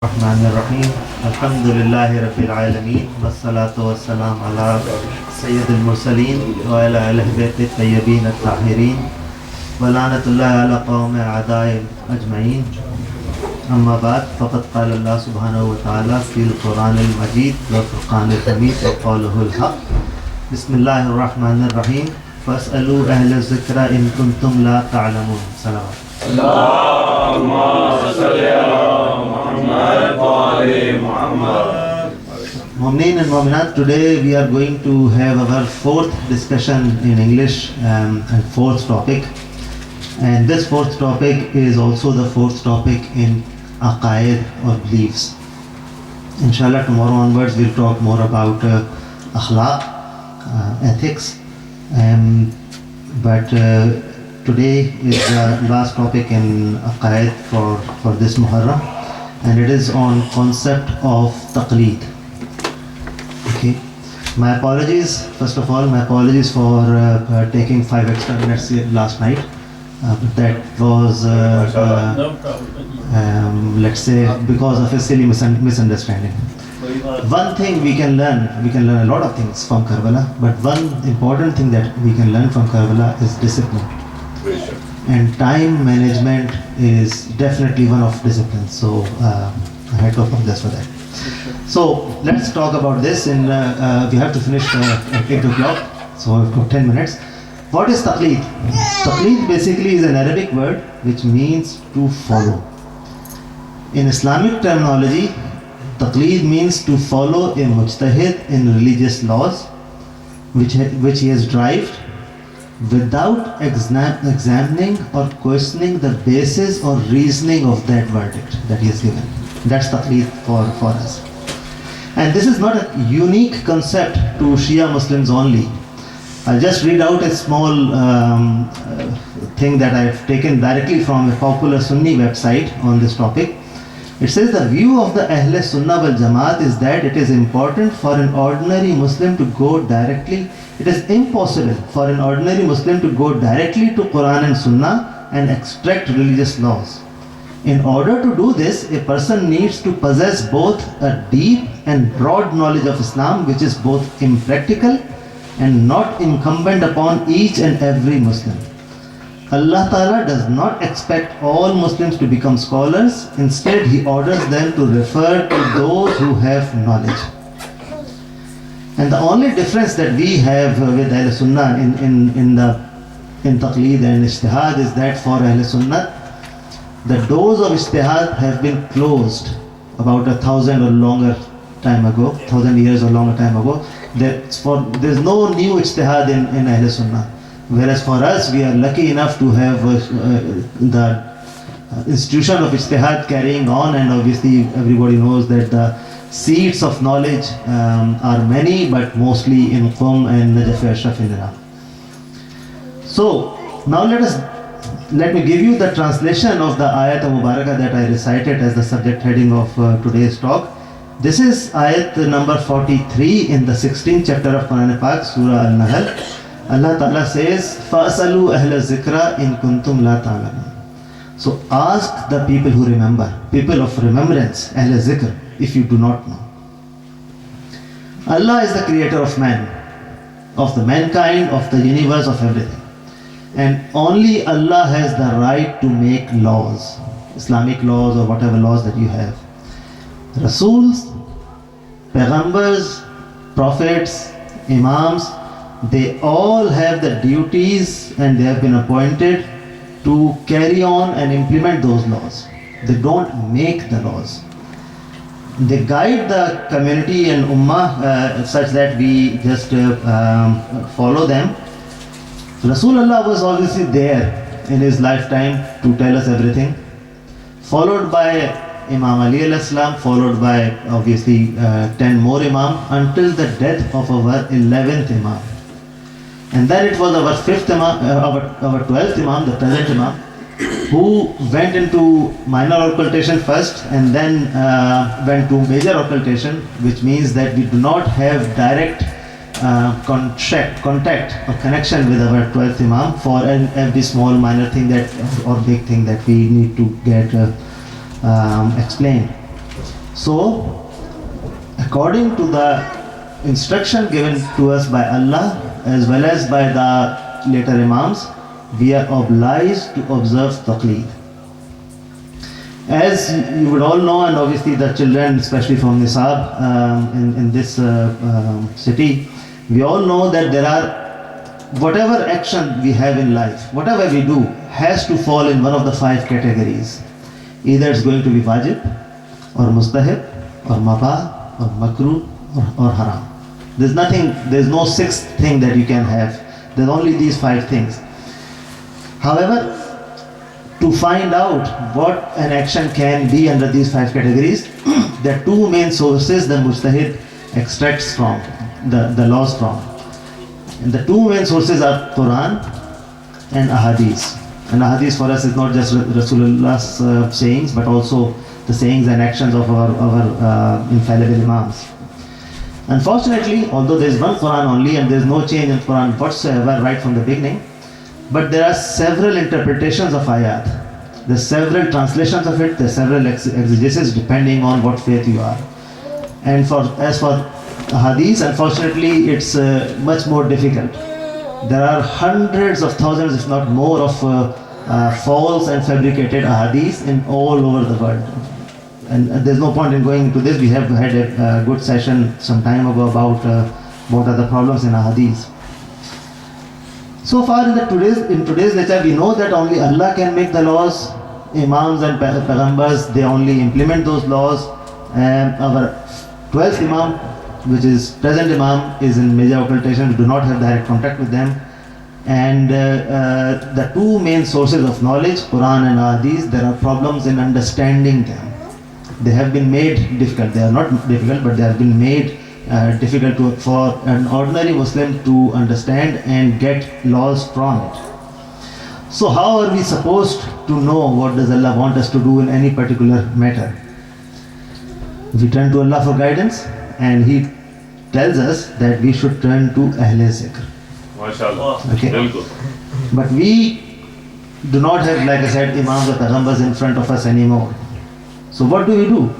Bismillahirrahmanirrahim. Alhamdulillahi Rabbil Alameen. Wassalatu wassalam ala Sayyidil Mursaleen wa ala ahli bayti tayyibin at-tahirin. Wa la'natullahi ala qawmi a'da'in ajma'in. Amma ba'd, faqad qala Allah subhanahu wa ta'ala fil Quran al-Majid wa Furqan al-Hamid wa qawluhu al-haq. Bismillahirrahmanirrahim. Fas'alu ahla zikra in kuntum la ta'lamun. Salawat. Allahumma salli ala Muhammad wa ali Muhammad. Mu'mineen and Mu'minat, today we are going to have our fourth discussion in English and fourth topic. And this fourth topic is also the fourth topic in Aqaid or beliefs. Inshallah, tomorrow onwards we'll talk more about akhlaq, ethics. But today is the last topic in Aqaid for this Muharram, and it is on concept of taqleed. Okay, my apologies, first of all, my apologies for taking 5 extra minutes last night. That was, let's say, because of a silly misunderstanding. One thing we can learn a lot of things from Karbala, but one important thing that we can learn from Karbala is discipline. And time management is definitely one of disciplines. So I had to apologize for that. So let's talk about this. And we have to finish at 8 o'clock. So we've got 10 minutes. What is taqleed? Taqleed basically is an Arabic word which means to follow. In Islamic terminology, taqleed means to follow a mujtahid in religious laws which he has derived without examining or questioning the basis or reasoning of that verdict that he has given. That's taqleed for us. And this is not a unique concept to Shia Muslims only. I'll just read out a small thing that I've taken directly from a popular Sunni website on this topic. It says the view of the Ahl Sunnah wal Jamaat is that it is important for an ordinary Muslim to go directly. It is impossible for an ordinary Muslim to go directly to Quran and Sunnah and extract religious laws. In order to do this, a person needs to possess both a deep and broad knowledge of Islam, which is both impractical and not incumbent upon each and every Muslim. Allah Ta'ala does not expect all Muslims to become scholars. Instead, He orders them to refer to those who have knowledge. And the only difference that we have with Ahl Sunnah in taqleed and ijtihad is that for Ahl Sunnah, the doors of ijtihad have been closed about 1,000 or longer time ago, 1,000 years or longer time ago. There's no new ijtihad in Ahl Sunnah. Whereas for us, we are lucky enough to have the institution of ijtihad carrying on, and obviously everybody knows that the seats of knowledge are many, but mostly in Qum and Najaf Ashraf in Iraq. So now let me give you the translation of the ayat al-Mubarakah that I recited as the subject heading of today's talk. This is ayat number 43 in the 16th chapter of Quran Pak, Surah Al-Nahl. Allah Ta'ala says, فَأَسَلُوا أَهْلَ الذِّكْرَ إِن كُنْتُمْ لَا تَعْلَمُونَ. So ask the people who remember, people of remembrance, Ahl Zikr, if you do not know. Allah is the creator of man, of the mankind, of the universe, of everything. And only Allah has the right to make laws, Islamic laws or whatever laws that you have. Rasuls, Paygambars, Prophets, Imams, they all have the duties and they have been appointed to carry on and implement those laws. They don't make the laws. They guide the community and ummah such that we just follow them. Rasulullah was obviously there in his lifetime to tell us everything, followed by Imam Ali al-Islam, followed by obviously 10 more Imam until the death of our 11th Imam. And then it was our 5th Imam, our 12th Imam, the present Imam, who went into minor occultation first and then went to major occultation, which means that we do not have direct contact or connection with our 12th Imam for every small minor thing that or big thing that we need to get explained. So, according to the instruction given to us by Allah as well as by the later Imams, we are obliged to observe taqleed. As you would all know, and obviously the children, especially from Nisab in this city, we all know that there are, whatever action we have in life, whatever we do, has to fall in one of the 5 categories. Either it's going to be wajib, or mustahib, or mabah, or makruh, or haram. There's no 6th thing that you can have. There's only these 5 things. However, to find out what an action can be under these 5 categories, there are 2 main sources the mujtahid extracts from, the laws from. And the 2 main sources are Quran and Ahadith. And Ahadith for us is not just Rasulullah's sayings, but also the sayings and actions of our infallible Imams. Unfortunately, although there is one Quran only and there is no change in Quran whatsoever right from the beginning, but there are several interpretations of ayat. There are several translations of it, there are several exegesis depending on what faith you are. And as for hadith, unfortunately, it's much more difficult. There are hundreds of thousands, if not more, of false and fabricated hadiths in all over the world. And there's no point in going into this. We have had a good session some time ago about what are the problems in hadith. So far in today's lecture, we know that only Allah can make the laws. Imams and Paghambars, they only implement those laws. Our 12th Imam, which is present Imam, is in major occultation. We do not have direct contact with them. And the 2 main sources of knowledge, Quran and Hadith, there are problems in understanding them. They have been made difficult. They are not difficult, but they have been made difficult for an ordinary Muslim to understand and get laws from it. So how are we supposed to know what does Allah want us to do in any particular matter? We turn to Allah for guidance, and He tells us that we should turn to Ahle Zikr. MashaAllah. Okay. Bilkul. But we do not have, like I said, Imams or Paghambars in front of us anymore. So what do we do?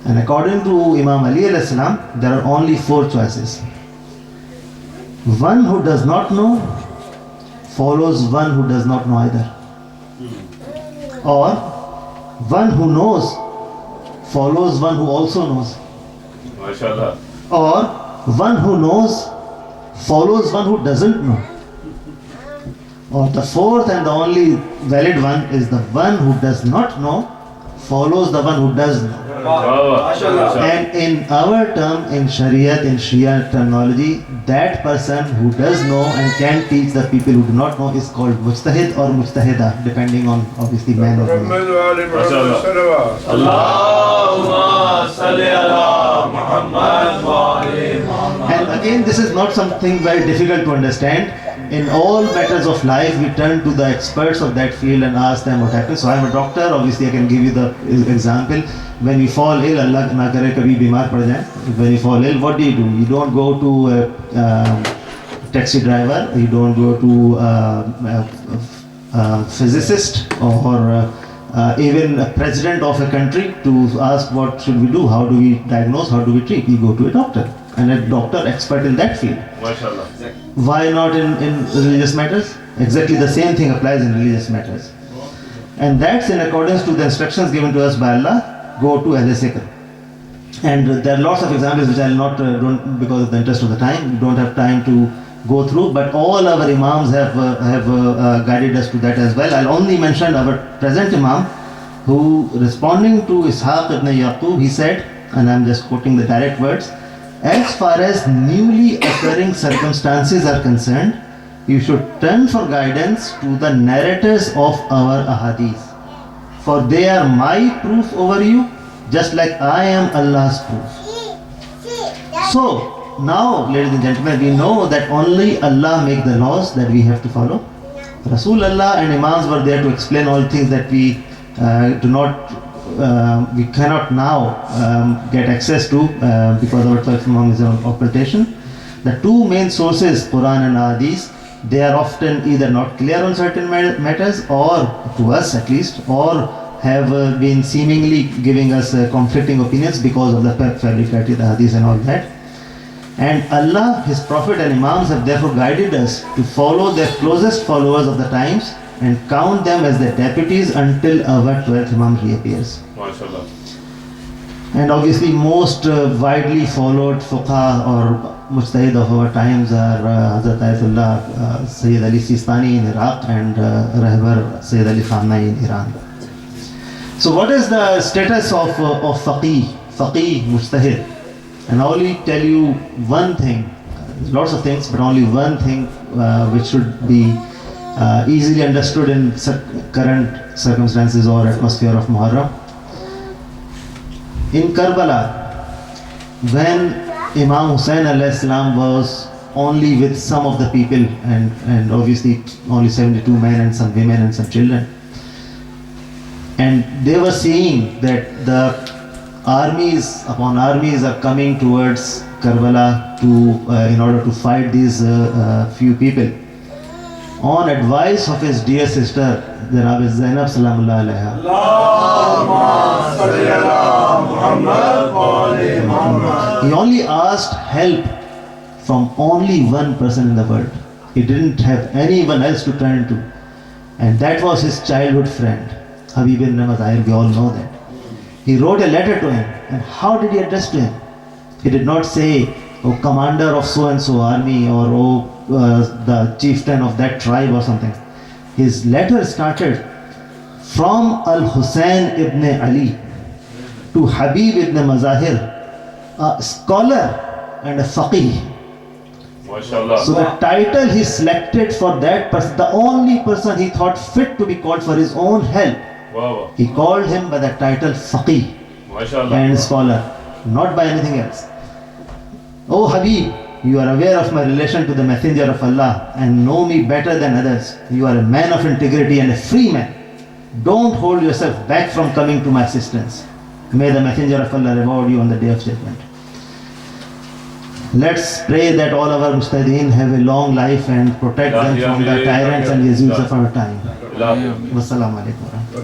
And according to Imam Ali alayhi salam, there are only 4 choices. One who does not know follows one who does not know either. Or one who knows follows one who also knows. MashaAllah. Or one who knows follows one who doesn't know. Or the 4th and the only valid one is the one who does not know follows the one who does know. And in our term, in Shariat, in Shia terminology, that person who does know and can teach the people who do not know is called Mujtahid or Mujtahida, depending on obviously man or woman. Allahumma salli ala Muhammad wa ali Muhammad. And again, this is not something very difficult to understand. In all matters of life, we turn to the experts of that field and ask them what happens. So I am a doctor, obviously I can give you the example. When you fall ill, Allah na kare kabhi bimar pad jaye. When you fall ill, what do? You don't go to a taxi driver, you don't go to a physicist or even a president of a country to ask what should we do, how do we diagnose, how do we treat. You go to a doctor, and a doctor expert in that field. MashaAllah. Why not in religious matters? Exactly the same thing applies in religious matters. And that's in accordance to the instructions given to us by Allah. Go to Ahle Zikr. And there are lots of examples which I will not, because of the interest of the time, we don't have time to go through, but all our Imams have guided us to that as well. I'll only mention our present Imam, who, responding to Ishaq ibn Yaqub, he said, and I'm just quoting the direct words, as far as newly occurring circumstances are concerned, you should turn for guidance to the narrators of our ahadith. For they are my proof over you, just like I am Allah's proof. So, now, ladies and gentlemen, we know that only Allah makes the laws that we have to follow. Rasulullah and Imams were there to explain all things that we we cannot now get access to because our 12th Imam is on occultation. The 2 main sources, Quran and Hadith, they are often either not clear on certain matters, or to us at least, or have been seemingly giving us conflicting opinions because of the fabricated hadith and all that. And Allah, His Prophet and Imams have therefore guided us to follow their closest followers of the times and count them as their deputies until our 12th Imam reappears. MashaAllah. And obviously most widely followed fuqaha or mujtahid of our times are Hazrat Ayatollah Sayyid Ali Sistani in Iraq and Rahbar Sayyid Ali Khamenei in Iran. So what is the status of faqih, mujtahid? And I only tell you one thing, lots of things, but only one thing which should be easily understood in current circumstances or atmosphere of Muharram. In Karbala, when Imam Hussain alayhi salam was only with some of the people and obviously only 72 men and some women and some children, and they were seeing that the armies upon armies are coming towards Karbala in order to fight these few people. On advice of his dear sister, Janab Zainab Salamullah Alaiha, he only asked help from only one person in the world. He didn't have anyone else to turn to. And that was his childhood friend, Habib ibn Mazahir. We all know that. He wrote a letter to him. And how did he address to him? He did not say, "Oh, commander of so-and-so army," or "Oh, the chieftain of that tribe," or something. His letter started from Al-Hussein ibn Ali to Habib ibn Mazahir, a scholar and a faqih. MashaAllah. So the title he selected for that person, the only person he thought fit to be called for his own help, Wow. he called him by the title faqih MashaAllah. and scholar, not by anything else. Oh Habib, you are aware of my relation to the Messenger of Allah and know me better than others. You are a man of integrity and a free man. Don't hold yourself back from coming to my assistance. May the Messenger of Allah reward you on the day of judgment. Let's pray that all our mustadeen have a long life and protect them from the tyrants and Yazidis of our time. Wassalamu alaikum.